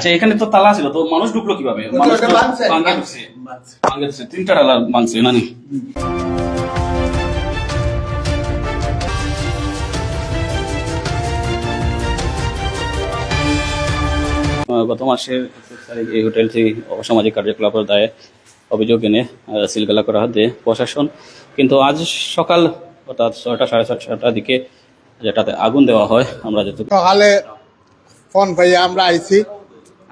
আচ্ছা, এখানে তো তালা ছিল, তো মানুষ ঢুকলো কিভাবে? মানুষ তিনটা তালা ভাঙছে না? গত মাসের এই হোটেলটি অসামাজিক কার্যকলাপের দায়ে অভিযোগ এনে সিলগালা করা হয় প্রশাসন, কিন্তু আজ সকাল অর্থাৎ 6টা সাড়ে 6টার দিকে যেটাতে আগুন দেওয়া হয়। আমরা যেহেতু সকালে ফোন পাইয়া আমরা আইছি,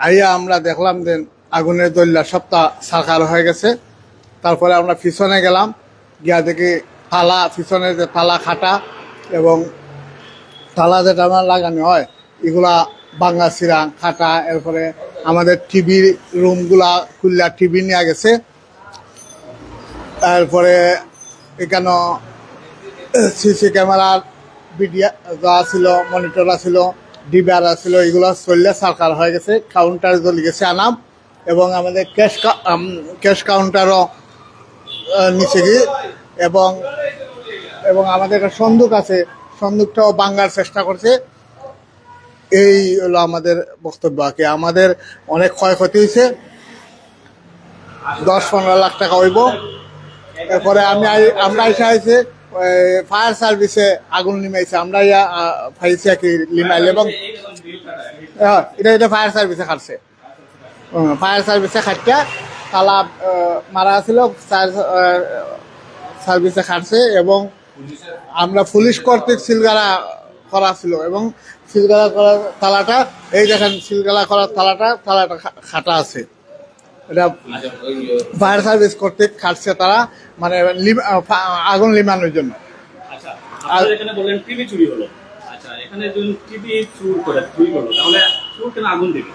আইয়া আমরা দেখলাম যে আগুনের দল্লা সবটা সারকার হয়ে গেছে। তারপরে আমরা পিছনে গেলাম, গিয়া দেখি থালা, পিছনে যে থালা খাটা এবং থালা যেটা আমার লাগানো হয় এগুলা বাঙ্গা চিরা খাটা। এরপরে আমাদের টিভি রুমগুলা খুললা টিভি নিয়ে গেছে। তারপরে এখানে সিসি ক্যামেরার ভিডিও যা ছিল, মনিটর ছিল, ডিবিআর ছিল, এগুলো চললে সরকার হয়ে গেছে। কাউন্টার জ্বলে গেছে আনাম, এবং আমাদের ক্যাশ কাউন্টারও নিচে গিয়ে, এবং আমাদের একটা সন্দুক আছে, সন্দুকটাও ভাঙার চেষ্টা করছে। এই হলো আমাদের বক্তব্য। কি আমাদের অনেক ক্ষয়ক্ষতি হয়েছে, 10-15 লাখ টাকা হইব। এরপরে আমরা এসে আইছে ফায়ার সার্ভিসে আগুন নিমাইছে, আমরা পাইছি আর কি লিমাইল, এবং এটা ফায়ার সার্ভিসে খাটছে। ফায়ার সার্ভিসে খাটটা তালা মারা ছিল, সার্ভিসে খাটছে। এবং আমরা পুলিশ কর্তৃক সিলগালা করা ছিল, এবং সিলগালা করার তালাটা এই দেখেন, সিলগালা করার তালাটা খাটা আছে। এটা ফায়ার সার্ভিস কর্তৃক খাটছে তারা, মানে আগুন লিমানোর জন্য। আর এখানে বললেন টিভি চুরি হলো। আচ্ছা, এখানে যদি টিভি চুরি করলো তাহলে চোর কেন আগুন দিবে?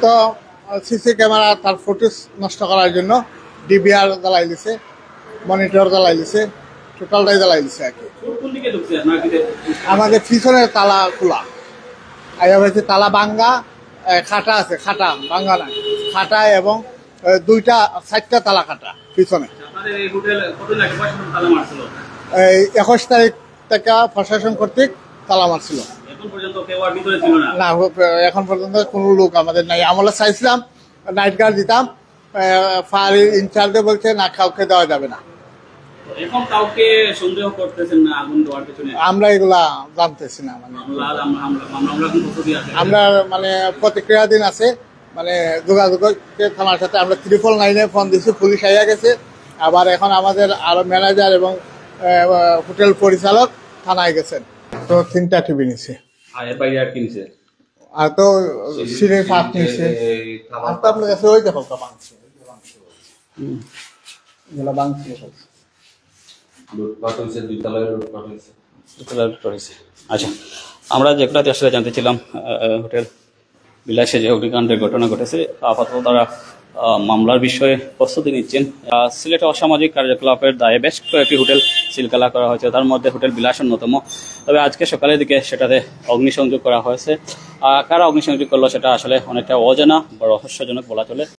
তো সিসি ক্যামেরা তার ফুটেজ নষ্ট করার জন্য ডিবিআর জ্বালাই দিছে, মনিটর জ্বালাই দিছে, টোটালটাই জ্বালাই দিছে আর কি। আমাদের পিছনের তালা খোলা, আইয়া হয়েছে তালা ভাঙ্গা, খাটা আছে, খাটা ভাঙ্গা না, খাটা, এবং 4টা তালা খাটা পিছনে। এই 21 তারিখ থেকে প্রশাসন কর্তৃক তালা মারছিল। না, এখন পর্যন্ত কোনো লোক আমাদের নাই। আমরা চাইছিলাম নাইট গার্ড দিতাম, ফায়ার ইনচার্জে বলছে না, কাউকে দেওয়া যাবে না। এখন কাউকে সন্দেহ করতেছেন না আগুন দেওয়ার পেছনে? আমরা এগুলা জানতেছি না, মানে আমরা মানে প্রতিক্রিয়াধীন আছে, মানে যোগাযোগ থানার সাথে আমরা 999-এ ফোন দিয়েছি, পুলিশ আইয়া গেছে। আবার এখন আমাদের আরো ম্যানেজার এবং হোটেল পরিচালক থানায় গেছেন। তো 3টা টিভি নিছে, আর তো সিঁড়ি ফাঁক নিছে। আর তো আপনার কাছে ওই দেখো বাংছে, এগুলো বাংছে। আচ্ছা, আমরা যেটাতে আসলে জানতেছিলাম হোটেল বিলাসে যে অগ্নিকাণ্ডের ঘটনা ঘটেছে, আপাতত তারা মামলার বিষয়ে প্রস্তুতি নিচ্ছেন। সিলেটে অসামাজিক কার্যকলাপের দায়ে বেশ কয়েকটি হোটেল সিলগালা করা হয়েছে, তার মধ্যে হোটেল বিলাস অন্যতম। তবে আজকে সকালের দিকে সেটাতে অগ্নিসংযোগ করা হয়েছে। কারা অগ্নিসংযোগ করলো সেটা আসলে অনেকটা অজানা বা রহস্যজনক বলা চলে।